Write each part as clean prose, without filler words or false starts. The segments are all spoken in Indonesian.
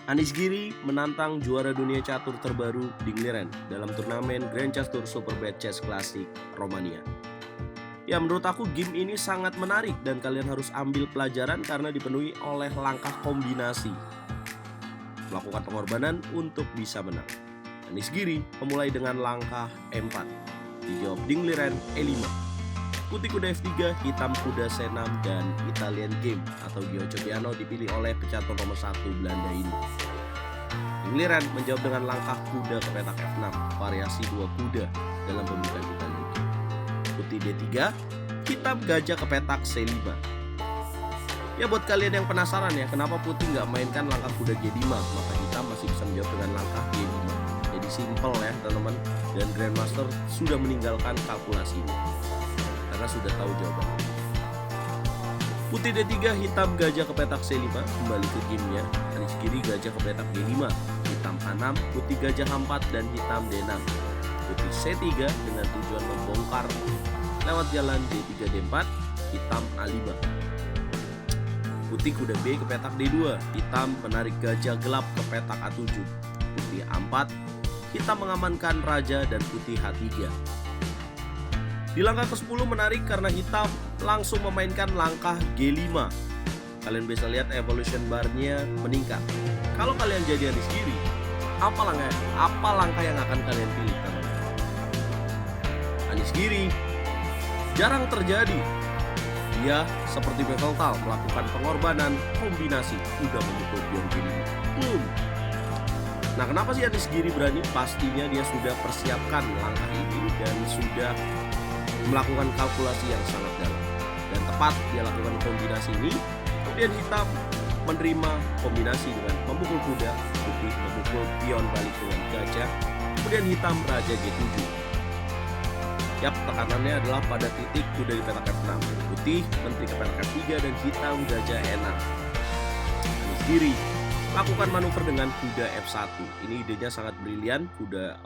Anies Giri menantang juara dunia catur terbaru Dingliren dalam turnamen Grand Catur Superbad Chess Classic Romania. Ya, menurut aku game ini sangat menarik dan kalian harus ambil pelajaran karena dipenuhi oleh langkah kombinasi. Melakukan pengorbanan untuk bisa menang. Anies Giri memulai dengan langkah E4. Dijawab Dingliren E5. Putih kuda F3, hitam kuda C6, dan Italian game atau Gioco Piano dipilih oleh pecatur nomor 1 Belanda ini. Dingliren menjawab dengan langkah kuda ke petak F6, variasi 2 kuda dalam pembukaan Italian game. Putih D3, hitam gajah ke petak C5. Ya, buat kalian yang penasaran ya, kenapa putih nggak mainkan langkah kuda G5, maka hitam masih bisa menjawab dengan langkah G5. Jadi simple ya teman-teman, dan Grandmaster sudah meninggalkan kalkulasi ini karena sudah tahu jawabannya. Putih D3, hitam gajah ke petak C5, kembali ke gamenya. Anies Giri gajah ke petak D5, hitam H6, putih gajah H4, dan hitam D6. Putih C3 dengan tujuan membongkar lewat jalan D3 D4, hitam A5. Putih kuda B ke petak D2, hitam menarik gajah gelap ke petak A7. Putih A4, hitam mengamankan raja, dan putih H3. Di langkah ke-10 menarik karena hitam langsung memainkan langkah G5. Kalian bisa lihat evolution bar-nya meningkat. Kalau kalian jadi Anies Giri, apa langkah yang akan kalian pilih? Anies Giri jarang terjadi. Dia seperti Beveltal melakukan pengorbanan kombinasi kuda memukul pion G5. Nah, kenapa sih Anies Giri berani? Pastinya dia sudah persiapkan langkah ini dan sudah melakukan kalkulasi yang sangat dalam. Dan tepat dia lakukan kombinasi ini, kemudian hitam menerima kombinasi dengan memukul kuda, putih memukul pion balik dengan gajah, kemudian hitam raja G7. Yap, tekanannya adalah pada titik kuda di petak F6, putih menteri ke petak F3, dan hitam gajah E6. Anies Giri lakukan manuver dengan kuda F1. Ini idenya sangat brilian. Kuda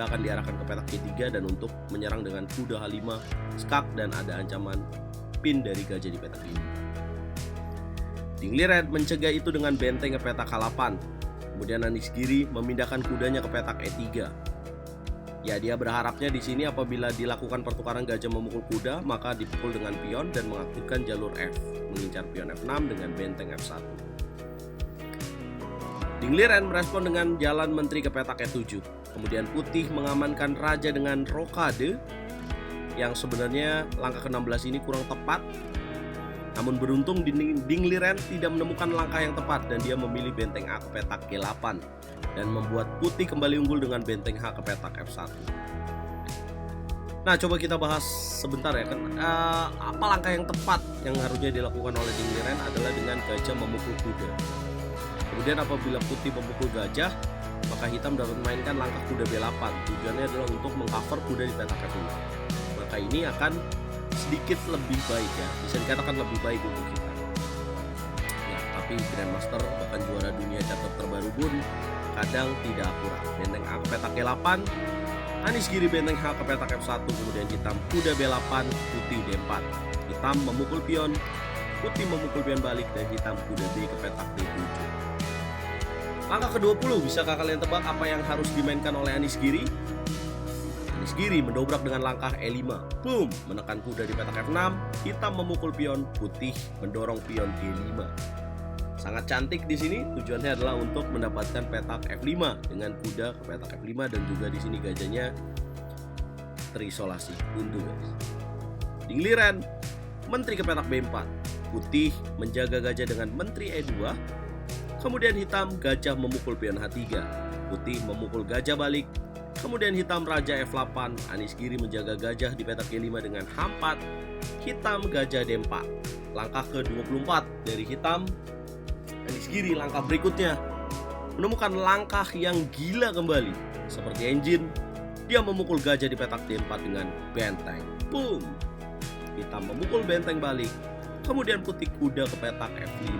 akan diarahkan ke petak G3 dan untuk menyerang dengan kuda H5 skak, dan ada ancaman pin dari gajah di petak ini. Dingliren mencegah itu dengan benteng ke petak H8. Kemudian Anies Giri memindahkan kudanya ke petak E3. Ya, dia berharapnya di sini apabila dilakukan pertukaran gajah memukul kuda, maka dipukul dengan pion dan mengaktifkan jalur F, mengincar pion F6 dengan benteng F1. Dingliren merespon dengan jalan menteri ke petak E7. Kemudian putih mengamankan raja dengan rokade, yang sebenarnya langkah ke-16 ini kurang tepat. Namun beruntung Dingliren tidak menemukan langkah yang tepat dan dia memilih benteng A ke petak G8 dan membuat putih kembali unggul dengan benteng H ke petak F1. Nah, coba kita bahas sebentar ya kan, apa langkah yang tepat yang harusnya dilakukan oleh Dingliren adalah dengan gajah memukul kuda. Kemudian apabila putih memukul gajah, maka hitam dapat memainkan langkah kuda B8. Tujuannya adalah untuk mengcover kuda di petak F5. Maka ini akan sedikit lebih baik ya, bisa dikatakan lebih baik untuk kita. Ya, tapi Grandmaster bahkan juara dunia catur terbaru pun kadang tidak akurat. Benteng A ke petak G8, Anies Giri benteng H ke petak F1, kemudian hitam kuda B8, putih D4. Hitam memukul pion, putih memukul pion balik, dan hitam kuda B ke petak D7. Langkah ke-20, bisakah kalian tebak apa yang harus dimainkan oleh Anies Giri? Anies Giri mendobrak dengan langkah E5. Boom, menekan kuda di petak F6, hitam memukul pion, putih mendorong pion G5. Sangat cantik di sini, tujuannya adalah untuk mendapatkan petak F5 dengan kuda ke petak F5, dan juga di sini gajahnya terisolasi, buntu guys. Dingliren menteri ke petak B4. Putih menjaga gajah dengan menteri E2. Kemudian hitam gajah memukul pion H3. Putih memukul gajah balik. Kemudian hitam raja F8. Anies Giri menjaga gajah di petak G5 dengan H4. Hitam gajah D4. Langkah ke-24 dari hitam. Anies Giri langkah berikutnya menemukan langkah yang gila kembali. Seperti engine, dia memukul gajah di petak D4 dengan benteng. Boom. Hitam memukul benteng balik. Kemudian putih kuda ke petak F5.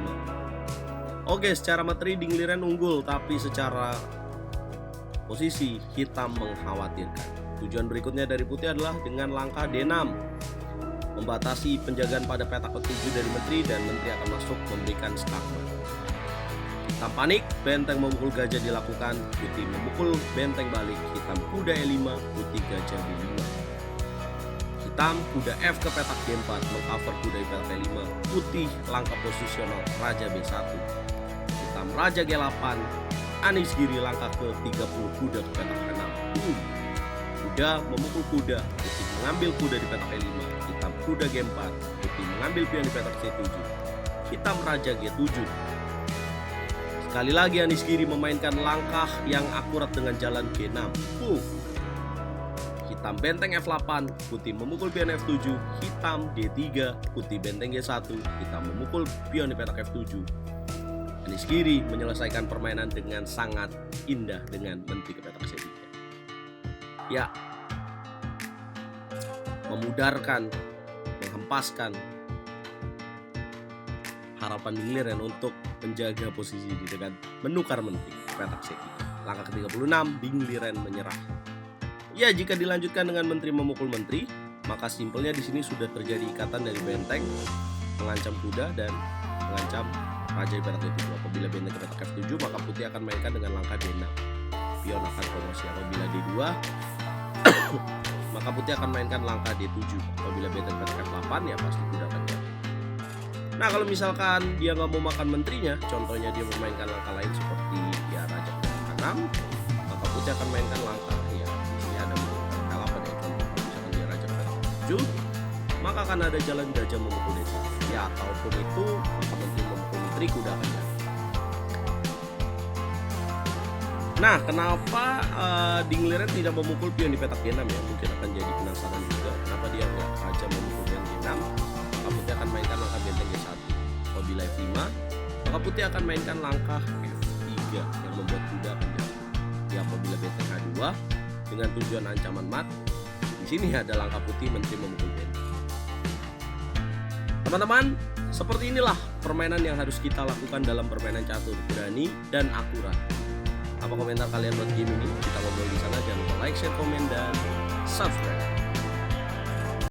Oke, secara materi Dingliren unggul, tapi secara posisi hitam mengkhawatirkan. Tujuan berikutnya dari putih adalah dengan langkah D6, membatasi penjagaan pada petak ke-7 dari menteri, dan menteri akan masuk memberikan skakmat. Hitam panik, benteng memukul gajah dilakukan, putih memukul benteng balik, hitam kuda E5, putih gajah D5. Hitam kuda F ke petak D4, mengcover kuda di petak E5, putih langkah posisional raja B1. Hitam raja G8, Anies Giri langkah ke 30 kuda ke petak E6. Kuda memukul kuda, putih mengambil kuda di petak E5, hitam kuda G4, putih mengambil pion di petak C7. Hitam raja G7. Sekali lagi Anies Giri memainkan langkah yang akurat dengan jalan G6. Hitam benteng F8, putih memukul pion F7, hitam D3, putih benteng G1, hitam memukul pion di petak F7. Anies Giri menyelesaikan permainan dengan sangat indah dengan menteri ke petak C3. Ya, memudarkan, menghempaskan harapan Dingliren untuk menjaga posisi di dengan menukar menteri petak C3. Langkah ke-36, Dingliren menyerah. Ya, jika dilanjutkan dengan menteri memukul menteri, maka simpelnya di sini sudah terjadi ikatan dari benteng mengancam kuda dan mengancam raja di petak D7. Apabila benteng ke petak F7, maka putih akan mainkan dengan langkah D6. Pion akan promosi. Apabila D2, maka putih akan mainkan langkah D7. Apabila benteng petak F8, ya pasti kuda akan jatuh. Nah, kalau misalkan dia nggak mau makan menterinya, contohnya dia memainkan langkah lain seperti ya raja ke petak 6, maka putih akan mainkan langkah ya di sini ada L8 ya, contoh misalkan dia raja ke petak 7, maka akan ada jalan gajah memukul D1. Ya, ataupun itu maka menteri memukul menteri, kuda akan jatuh. Nah, kenapa Dingliren tidak memukul pion di petak D6 ya? Mungkin akan jadi penasaran juga kenapa dia nggak raja memukul pion D6. Maka putih akan mainkan langkah benteng G1. Apabila F5, maka putih akan mainkan langkah F3 yang membuat kuda akan jatuh. Ya, apabila benteng H2 dengan tujuan ancaman mat, di sini ada langkah putih menteri memukul benteng. Teman-teman, seperti inilah permainan yang harus kita lakukan dalam permainan catur, berani dan akurat. Apa komentar kalian buat game ini? Kita ngobrol di sana. Jangan lupa like, share, komen, dan subscribe.